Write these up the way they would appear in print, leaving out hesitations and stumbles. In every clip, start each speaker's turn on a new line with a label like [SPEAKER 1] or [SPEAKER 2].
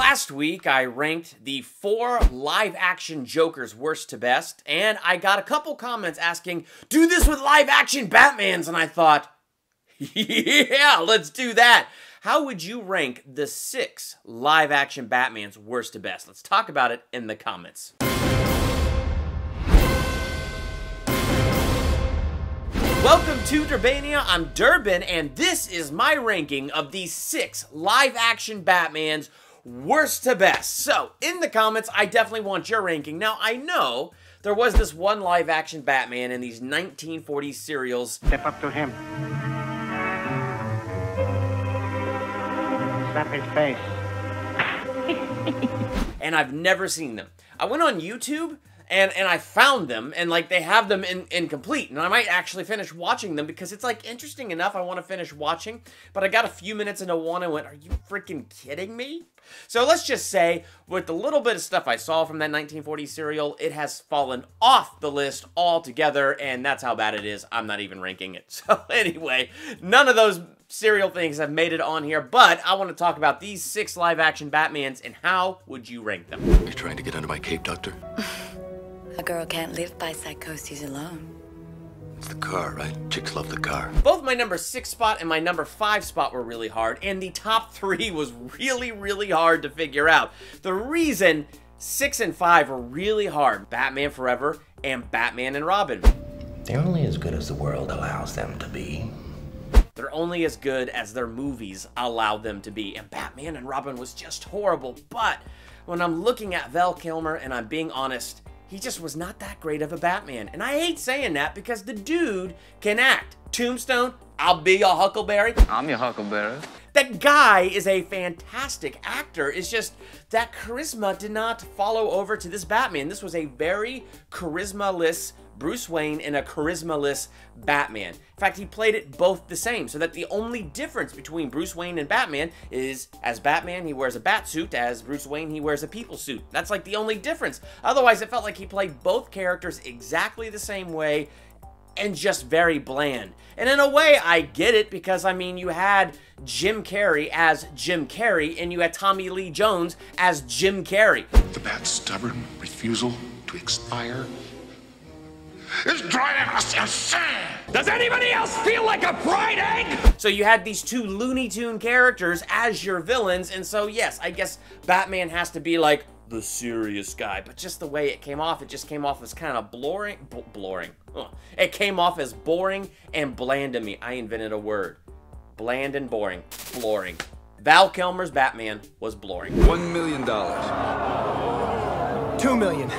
[SPEAKER 1] Last week, I ranked the 4 live-action Jokers worst to best, and I got a couple comments asking, do this with live-action Batmans, and I thought, yeah, let's do that. How would you rank the 6 live-action Batmans worst to best? Let's talk about it in the comments. Welcome to Durbania, I'm Durbin, and this is my ranking of the 6 live-action Batmans worst to best. So, in the comments, I definitely want your ranking. Now, I know there was this one live-action Batman in these 1940s serials.
[SPEAKER 2] Step up to him. Slap his face.
[SPEAKER 1] And I've never seen them. I went on YouTube and I found them, and like they have them in complete, and I might actually finish watching them because it's like interesting enough I want to finish watching, but I got a few minutes into one and went, are you freaking kidding me? So let's just say, with the little bit of stuff I saw from that 1940s serial, it has fallen off the list altogether, and that's how bad it is. I'm not even ranking it. So anyway, none of those serial things have made it on here, but I want to talk about these 6 live-action Batmans, and how would you rank them?
[SPEAKER 3] Are you trying to get under my cape, Doctor?
[SPEAKER 4] A girl can't live by psychoses alone.
[SPEAKER 3] It's the car, right? Chicks love the car.
[SPEAKER 1] Both my number 6 spot and my number 5 spot were really hard, and the top 3 was really hard to figure out. The reason 6 and 5 were really hard, Batman Forever and Batman and Robin.
[SPEAKER 5] They're only as good as the world allows them to be.
[SPEAKER 1] They're only as good as their movies allow them to be, and Batman and Robin was just horrible. But when I'm looking at Val Kilmer and I'm being honest, he just was not that great of a Batman. And I hate saying that because the dude can act. Tombstone, I'll be your Huckleberry.
[SPEAKER 6] I'm your Huckleberry.
[SPEAKER 1] That guy is a fantastic actor. It's just that charisma did not follow over to this Batman. This was a very charisma-less Bruce Wayne and a charisma-less Batman. In fact, he played it both the same, so that the only difference between Bruce Wayne and Batman is, as Batman, he wears a bat suit, as Bruce Wayne, he wears a people suit. That's like the only difference. Otherwise, it felt like he played both characters exactly the same way, and just very bland. And in a way, I get it, because, I mean, you had Jim Carrey as Jim Carrey, and you had Tommy Lee Jones as Jim Carrey.
[SPEAKER 7] The bat's stubborn refusal to expire is driving us insane!
[SPEAKER 6] Does anybody else feel like a fried egg?
[SPEAKER 1] So you had these 2 Looney Tune characters as your villains, and so yes, I guess Batman has to be like the serious guy, but just the way it came off, it just came off as kind of boring. It came off as boring and bland to me. I invented a word. Bland and boring. Boring. Val Kilmer's Batman was boring.
[SPEAKER 8] $1 million.
[SPEAKER 9] $2 million.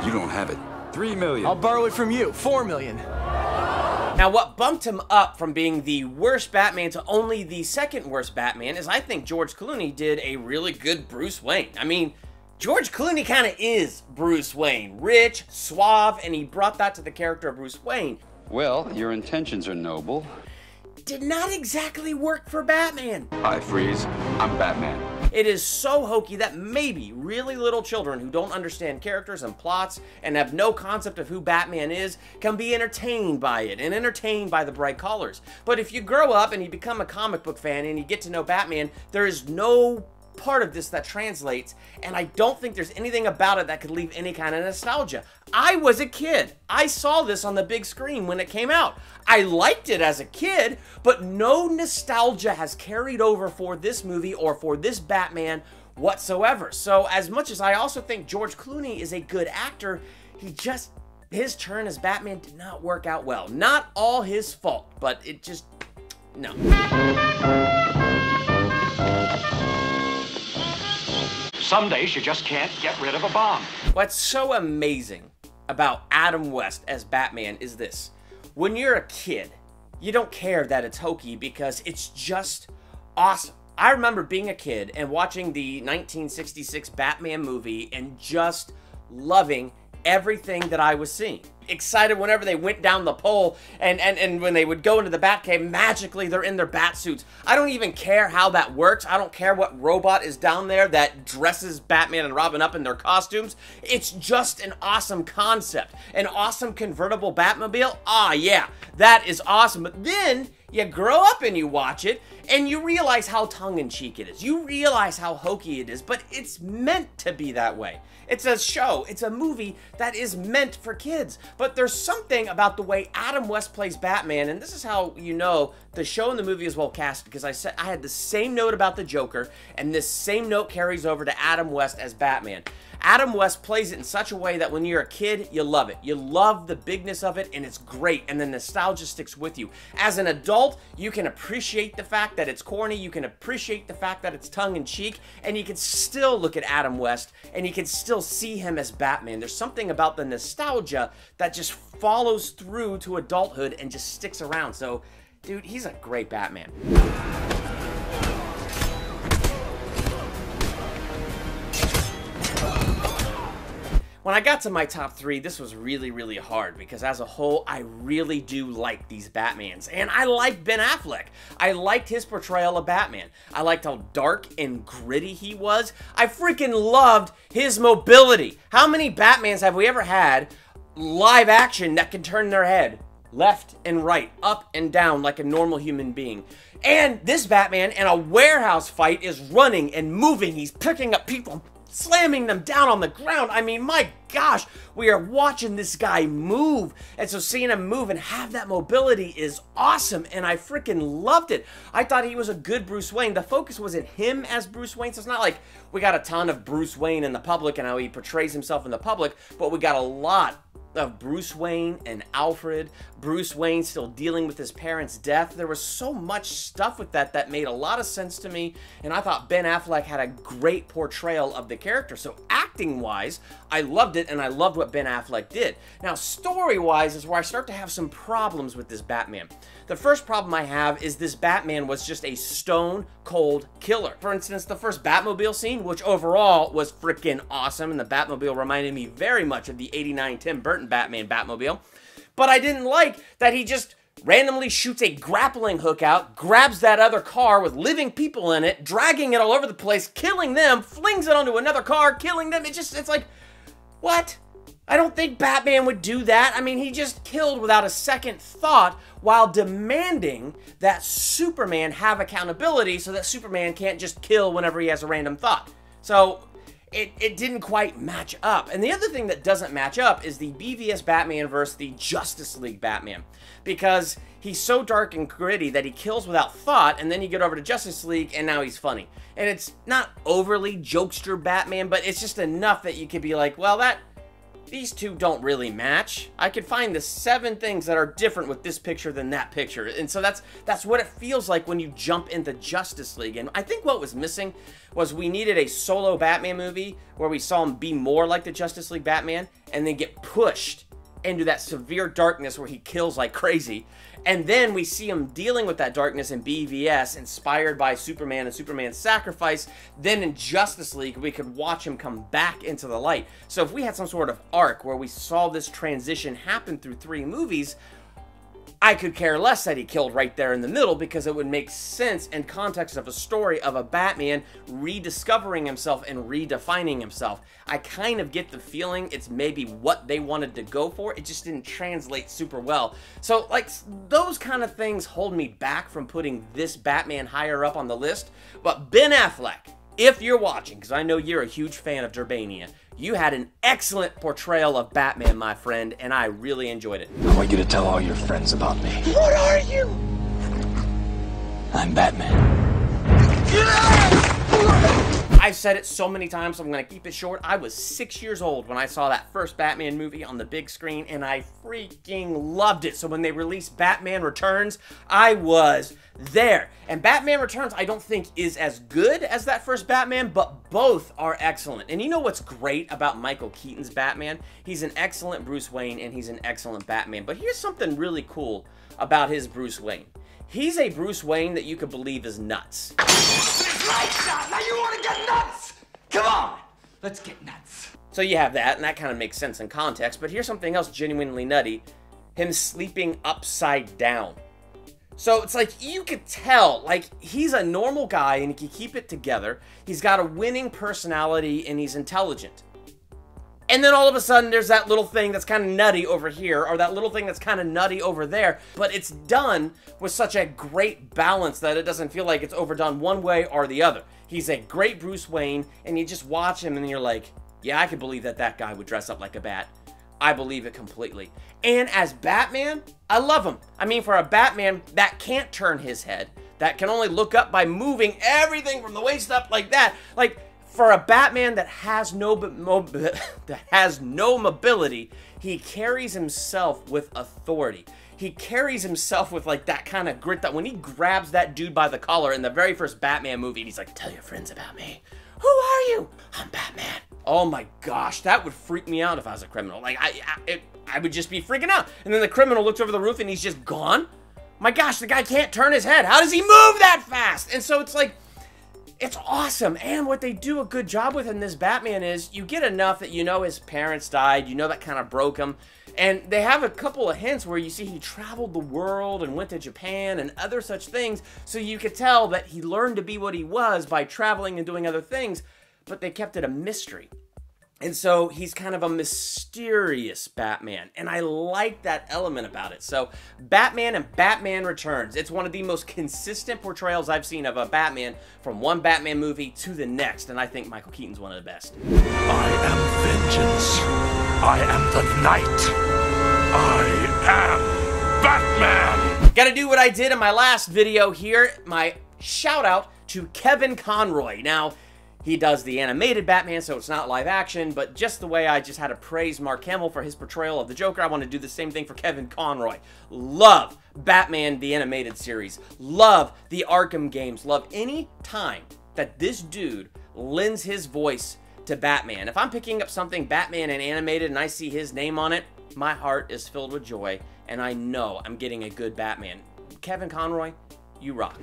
[SPEAKER 8] You don't have it. $3 million.
[SPEAKER 9] I'll borrow it from you. $4 million.
[SPEAKER 1] Now, what bumped him up from being the worst Batman to only the second worst Batman is I think George Clooney did a really good Bruce Wayne. I mean, George Clooney kind of is Bruce Wayne. Rich, suave, and he brought that to the character of Bruce Wayne.
[SPEAKER 10] Well, your intentions are noble.
[SPEAKER 1] Did not exactly work for Batman.
[SPEAKER 10] Hi, Freeze. I'm Batman.
[SPEAKER 1] It is so hokey that maybe really little children who don't understand characters and plots and have no concept of who Batman is can be entertained by it and entertained by the bright colors. But if you grow up and you become a comic book fan and you get to know Batman, there is no part of this that translates, and I don't think there's anything about it that could leave any kind of nostalgia. I was a kid. I saw this on the big screen when it came out. I liked it as a kid, but no nostalgia has carried over for this movie or for this Batman whatsoever. So as much as I also think George Clooney is a good actor, his turn as Batman did not work out well. Not all his fault, but it just, no.
[SPEAKER 6] Some days you just can't get rid of a bomb.
[SPEAKER 1] What's so amazing about Adam West as Batman is this. When you're a kid, you don't care that it's hokey because it's just awesome. I remember being a kid and watching the 1966 Batman movie and just loving everything that I was seeing. Excited whenever they went down the pole and when they would go into the Batcave, magically they're in their bat suits. I don't even care how that works. I don't care what robot is down there that dresses Batman and Robin up in their costumes. It's just an awesome concept. An awesome convertible Batmobile. Ah, yeah, that is awesome. But then You grow up and you watch it, and you realize how tongue-in-cheek it is. You realize how hokey it is, but it's meant to be that way. It's a show, it's a movie that is meant for kids. But there's something about the way Adam West plays Batman, and this is how you know the show and the movie is well cast, because I said I had the same note about the Joker, and this same note carries over to Adam West as Batman. Adam West plays it in such a way that when you're a kid, you love it. You love the bigness of it, and it's great, and the nostalgia sticks with you. As an adult, you can appreciate the fact that it's corny, you can appreciate the fact that it's tongue-in-cheek, and you can still look at Adam West, and you can still see him as Batman. There's something about the nostalgia that just follows through to adulthood and just sticks around. So, dude, he's a great Batman. When I got to my top 3, this was really, really hard because as a whole, I really do like these Batmans. And I like Ben Affleck. I liked his portrayal of Batman. I liked how dark and gritty he was. I freaking loved his mobility. How many Batmans have we ever had live action that can turn their head left and right, up and down like a normal human being? And this Batman in a warehouse fight is running and moving. He's picking up people, slamming them down on the ground. I mean, my gosh, we are watching this guy move. And so seeing him move and have that mobility is awesome. And I freaking loved it. I thought he was a good Bruce Wayne. The focus wasn't him as Bruce Wayne. So it's not like we got a ton of Bruce Wayne in the public and how he portrays himself in the public, but we got a lot of Bruce Wayne and Alfred, Bruce Wayne still dealing with his parents' death. There was so much stuff with that that made a lot of sense to me, and I thought Ben Affleck had a great portrayal of the character. So acting-wise, I loved it, and I loved what Ben Affleck did. Now, story-wise is where I start to have some problems with this Batman. The first problem I have is this Batman was just a stone-cold killer. For instance, the first Batmobile scene, which overall was freaking awesome, and the Batmobile reminded me very much of the '89 Tim Burton Batman Batmobile, but I didn't like that he just randomly shoots a grappling hook out, grabs that other car with living people in it, dragging it all over the place, killing them, flings it onto another car, killing them. It's like, what? I don't think Batman would do that. I mean, he just killed without a second thought while demanding that Superman have accountability so that Superman can't just kill whenever he has a random thought. So it didn't quite match up. And the other thing that doesn't match up is the BVS Batman versus the Justice League Batman, because he's so dark and gritty that he kills without thought, and then you get over to Justice League and now he's funny. And it's not overly jokester Batman, but it's just enough that you could be like, well, these two don't really match. I could find the 7 things that are different with this picture than that picture. And so that's what it feels like when you jump into Justice League. And I think what was missing was we needed a solo Batman movie where we saw him be more like the Justice League Batman and then get pushed into that severe darkness where he kills like crazy. And then we see him dealing with that darkness in BVS, inspired by Superman and Superman's sacrifice. Then in Justice League, we could watch him come back into the light. So if we had some sort of arc where we saw this transition happen through 3 movies, I could care less that he killed right there in the middle, because it would make sense in context of a story of a Batman rediscovering himself and redefining himself. I kind of get the feeling it's maybe what they wanted to go for. It just didn't translate super well. So, like, those kind of things hold me back from putting this Batman higher up on the list. But Ben Affleck, if you're watching, because I know you're a huge fan of Durbania, you had an excellent portrayal of Batman, my friend, and I really enjoyed it.
[SPEAKER 8] I want you to tell all your friends about me.
[SPEAKER 7] What are you?
[SPEAKER 8] I'm Batman.
[SPEAKER 1] I've said it so many times, so I'm going to keep it short. I was 6 years old when I saw that first Batman movie on the big screen, and I freaking loved it. So when they released Batman Returns, I was there. And Batman Returns, I don't think is as good as that first Batman, but both are excellent. And you know what's great about Michael Keaton's Batman? He's an excellent Bruce Wayne, and he's an excellent Batman. But here's something really cool about his Bruce Wayne. He's a Bruce Wayne that you could believe is nuts.
[SPEAKER 6] Right shot. Now you want to get nuts? Come on. Let's get nuts.
[SPEAKER 1] So you have that, and that kind of makes sense in context. But here's something else genuinely nutty. Him sleeping upside down. So it's like, you could tell, like, he's a normal guy and he can keep it together. He's got a winning personality and he's intelligent. And then all of a sudden, there's that little thing that's kind of nutty over here, or that little thing that's kind of nutty over there. But it's done with such a great balance that it doesn't feel like it's overdone one way or the other. He's a great Bruce Wayne, and you just watch him and you're like, yeah, I can believe that that guy would dress up like a bat. I believe it completely. And as Batman, I love him. I mean, for a Batman that can't turn his head, that can only look up by moving everything from the waist up like that, like, for a Batman that has no mobility, he carries himself with authority. He carries himself with like that kind of grit that when he grabs that dude by the collar in the very first Batman movie, and he's like, tell your friends about me. Who are you? I'm Batman. Oh my gosh, that would freak me out if I was a criminal. Like, I would just be freaking out. And then the criminal looks over the roof and he's just gone. My gosh, the guy can't turn his head. How does he move that fast? And so it's like, it's awesome. And what they do a good job with in this Batman is you get enough that you know his parents died, you know that kind of broke him. And they have a couple of hints where you see he traveled the world and went to Japan and other such things. So you could tell that he learned to be what he was by traveling and doing other things, but they kept it a mystery. And so he's kind of a mysterious Batman, and I like that element about it. So Batman and Batman Returns. It's one of the most consistent portrayals I've seen of a Batman from one Batman movie to the next, and I think Michael Keaton's one of the best.
[SPEAKER 7] I am vengeance. I am the night. I am Batman.
[SPEAKER 1] Gotta do what I did in my last video here. My shout out to Kevin Conroy. Now, he does the animated Batman, so it's not live action, but just the way I just had to praise Mark Hamill for his portrayal of the Joker, I want to do the same thing for Kevin Conroy. Love Batman, the animated series. Love the Arkham games. Love any time that this dude lends his voice to Batman. If I'm picking up something Batman and animated and I see his name on it, my heart is filled with joy, and I know I'm getting a good Batman. Kevin Conroy, you rock.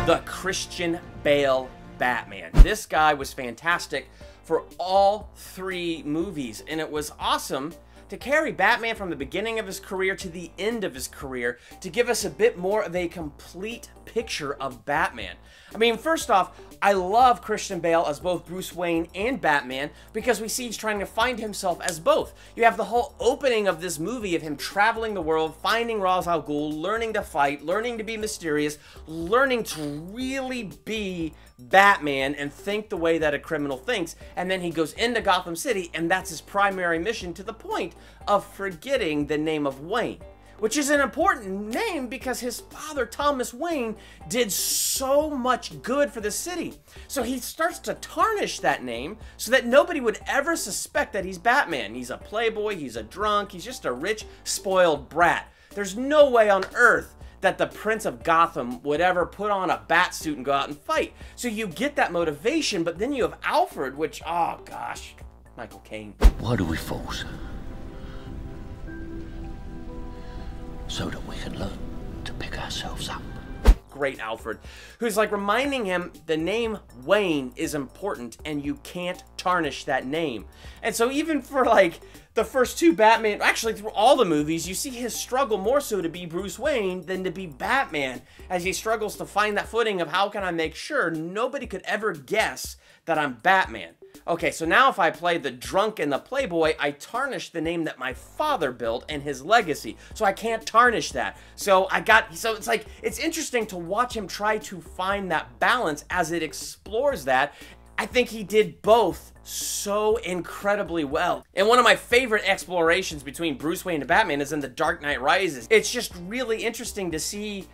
[SPEAKER 1] The Christian Bale Batman. This guy was fantastic for all three movies, and it was awesome to carry Batman from the beginning of his career to the end of his career to give us a bit more of a complete picture of Batman. I mean, first off, I love Christian Bale as both Bruce Wayne and Batman because we see he's trying to find himself as both. You have the whole opening of this movie of him traveling the world, finding Ra's al Ghul, learning to fight, learning to be mysterious, learning to really be Batman and think the way that a criminal thinks, and then he goes into Gotham City, and that's his primary mission, to the point of forgetting the name of Wayne, which is an important name because his father, Thomas Wayne, did so much good for the city. So he starts to tarnish that name so that nobody would ever suspect that he's Batman. He's a playboy, he's a drunk, he's just a rich, spoiled brat. There's no way on earth that the Prince of Gotham would ever put on a bat suit and go out and fight. So you get that motivation, but then you have Alfred, which, oh gosh, Michael Caine.
[SPEAKER 5] Why do we force? So that we can learn to pick ourselves up.
[SPEAKER 1] Great Alfred, who's like reminding him the name Wayne is important and you can't tarnish that name. And so even for like the first two Batman, actually through all the movies, you see his struggle more so to be Bruce Wayne than to be Batman, as he struggles to find that footing of how can I make sure nobody could ever guess that I'm Batman. Okay, so now if I play the drunk and the playboy, I tarnish the name that my father built and his legacy. So I can't tarnish that. So it's like, it's interesting to watch him try to find that balance as it explores that. I think he did both so incredibly well. And one of my favorite explorations between Bruce Wayne and Batman is in The Dark Knight Rises. It's just really interesting to see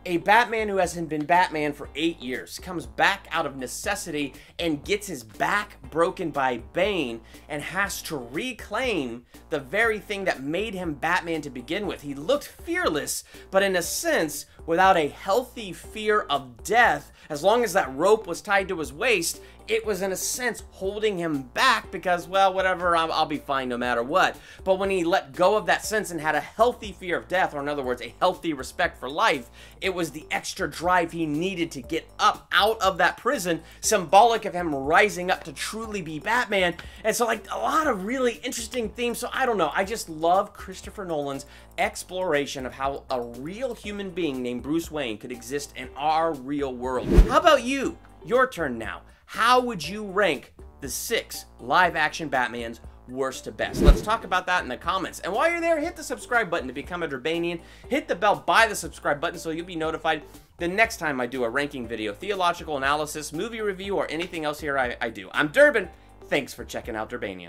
[SPEAKER 1] a Batman who hasn't been Batman for 8 years comes back out of necessity and gets his back broken by Bane and has to reclaim the very thing that made him Batman to begin with. He looked fearless, but in a sense, without a healthy fear of death, as long as that rope was tied to his waist, it was in a sense holding him back because, well, whatever, I'll be fine no matter what. But when he let go of that sense and had a healthy fear of death, or in other words, a healthy respect for life, it was the extra drive he needed to get up out of that prison, symbolic of him rising up to truly be Batman. And so, like, a lot of really interesting themes. So I don't know, I just love Christopher Nolan's exploration of how a real human being named Bruce Wayne could exist in our real world. How about you? Your turn now. How would you rank the 6 live-action Batmans worst to best? Let's talk about that in the comments. And while you're there, hit the subscribe button to become a Durbanian. Hit the bell by the subscribe button so you'll be notified the next time I do a ranking video, theological analysis, movie review, or anything else here I do. I'm Durbin. Thanks for checking out Durbania.